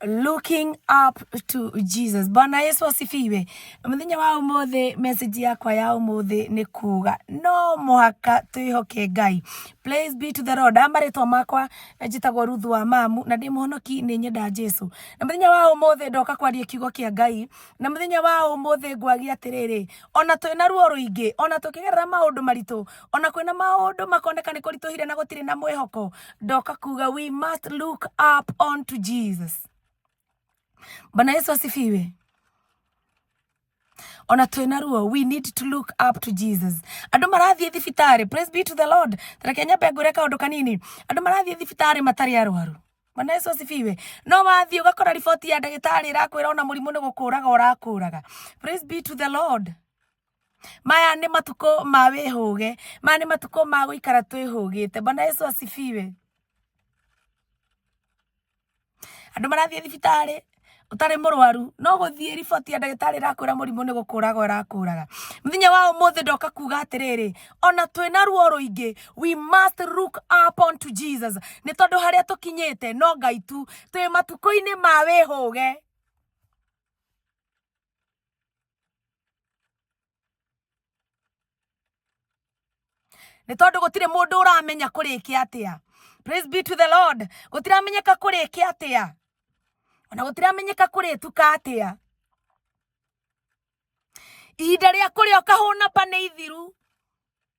looking up to Jesus. Bwana Yesu asifiwe. Muthenya wa umothe message yakwa ya umothe ni kuga no muhaka twihoke Ngai. Praise be to the Lord. Amaritwa makwa njitagwo Ruthu wa Mamu na ndi muhonoki ni nyenda Jesu. Na muthenya wa umothe ndoka kwaria kiugo kia Ngai. Na muthenya wa umothe ngwagia atiriri ona twina ruo ruingi ona tukigerera maundu maritu ona kwina maundu makoneka ni kurituhire na gutire na mwihoko ndoka kuga we must look up onto Jesus. Bwana Yesu asifiwe. Ona twina ruo, we need to look up to Jesus. Andu marathie thibitari, praise be to the Lord. Tarekenya mbegure kaundu kanini. Andu marathie thibitari matari arwaru. Bwana Yesu asifiwe. No wathie ugakora riboti ya ndagitari irakwira ona murimu ni gukuraga urakuraga. Praise be to the Lord. Maya ni matuko ma wihuge, maya ni matuko ma guikara twihugite. Bwana Yesu asifiwe. Andu marathie thibitari utare murwaru no guthie riboti ya ndagitari rakwira murimu ni gukuraga urakuraga. Muthenya wa umothe ndoka kuga atiriri ona twina ruo ruingi we must look up onto Jesus. Ni tondu haria tukinyite no Ngai tu twi matuko-ini ma wihuge. Ni tondu gutire mundu uramenya kurikia atia. Praise be to the Lord. Gutiramenyeka kurikia atia. Ona gutiramenyeka kurituka atia. Ihinda ria kuria kahuna pa ni ithiru.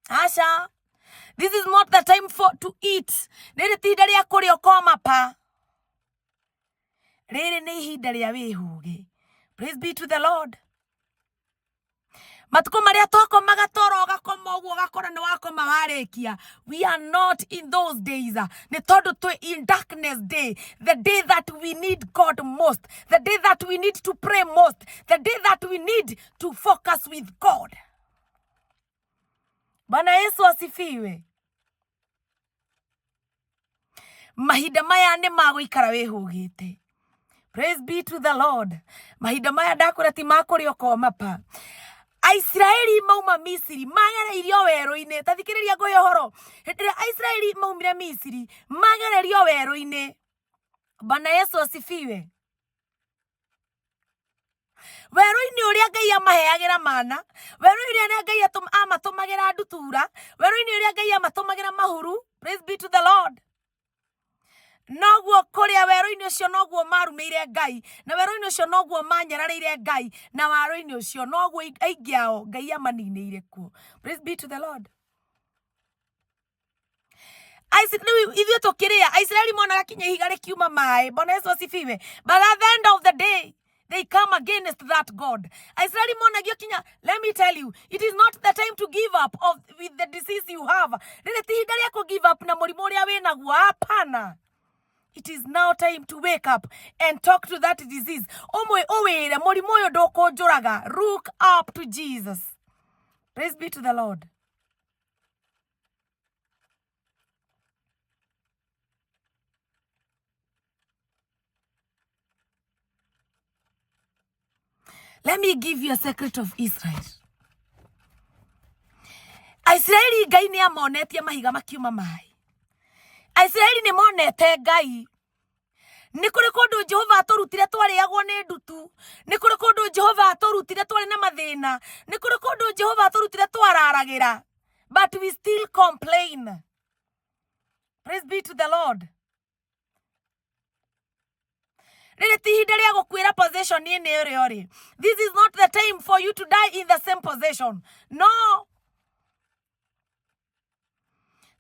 Asha. This is not the time to eat. Riri ti ihinda ria kuria koma pa. Riri ni ihinda ria wihuge. Praise be to the Lord. Matuko maria twakomaga toro gakoma uguo gakora ni wakoma warekia. We are not in those days. Ni tondu twi in darkness day. The day that we need God most. The day that we need to pray most. The day that we need to focus with God. Bwana Yesu asifiwe. Mahinda maya ni maguikara wihugite. Praise be to the Lord. Mahinda maya ndakura ti makuri okoma pa. Aisraeli mauma Misiri magereirio weru-ini. Tathikiriria ngui horo. Hindire Aisraeli maumire Misiri magereirio weru-ini. Bwana Yesu asifiwe. Weru-ini uria Ngai amaheagira mana, weru-ini uria Ngai amatumagira ndutura, weru-ini uria Ngai amatumagira mahuru. Praise be to the Lord. Noguo kuria weru-ini ucio noguo marumeire Ngai, na weru-ini ucio noguo manyarareire Ngai, na weru-ini ucio noguo aingiao Ngai amaninire kuo. Praise be to the Lord. Ithuĩ tukiria Aisraeli monaga kinya ihiga rikiuma mai. Bwana Yesu asifiwe. But at the end of the day they come against that God. Aisraeli monagio kinya, let me tell you, it is not the time to give up with the disease you have. Rĩrĩ ti ihinda rĩa ku give up na mũrimũ ũrĩa wĩnaguo. Hapana. It is now time to wake up and talk to that disease. Omwe owere mũrimũ ũyũ ndũkũnjũraga. Look up to Jesus. Praise be to the Lord. Let me give you a secret of Israel. Aisraeli Ngai ni amonetie mahiga makiuma mai. Aisraeli ni monete Ngai. Ni kuri kundu Jehova aturutire twariagwo ni ndutu. Ni kuri kundu Jehova aturutire twari na mathina. Ni kuri kundu Jehova aturutire twararagira. But we still complain. Praise be to the Lord. This is not the time for you to die in the same position. No.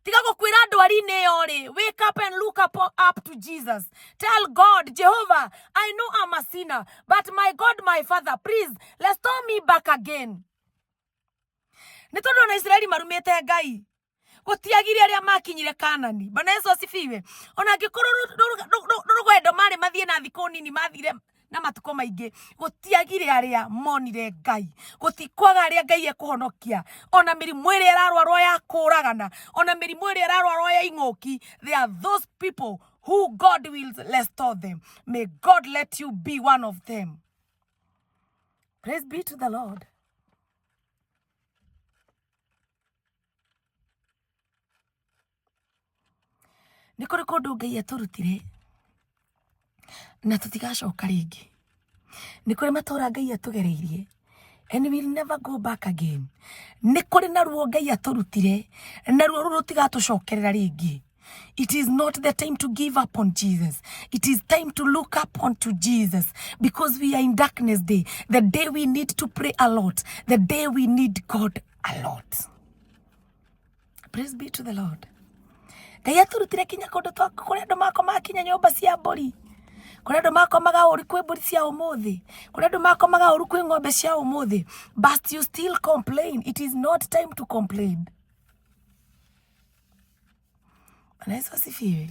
Wake up and look up to Jesus. Tell God, Jehovah, I know I'm a sinner, but my God, my Father, please, restore me back again. Nitondo na Israeli marumete Ngai. Gutiagire aria makinyire Kanani. Bwana Yesu asifiwe. Ona ngikuru rugwendo mari mathie na thiku nini mathire na matuko maingi. Gutiagire aria monire Ngai. Gutikwaga aria Ngai ekuhonokia. Ona mirimu iri irarwarwo ya kuragana. Ona mirimu iri irarwarwo ya ing'oki. There are those people who God will restore them. May God let you be one of them. Praise be to the Lord. Nikuri kundu Ngai aturutire na tutigacoka ringi. Ni kuri matura Ngai atugereirie, and we will never go back again. Ni kuri na ruo Ngai aturutire, na ruo rutigatucokerera ringi. It is not the time to give up on Jesus. It is time to look up onto Jesus, because we are in darkness day. The day we need to pray a lot. The day we need God a lot. Praise be to the Lord. Ngai aturutire kinya kundu twaku kuri andu makoma kinya nyumba cia mburi. Kuri andu makomaga uri kwi mburi cia umuthi. Kuri andu makomaga uri kwi ng'ombe cia umuthi. But you still complain. It is not time to complain. Bwana Yesu asifiwe.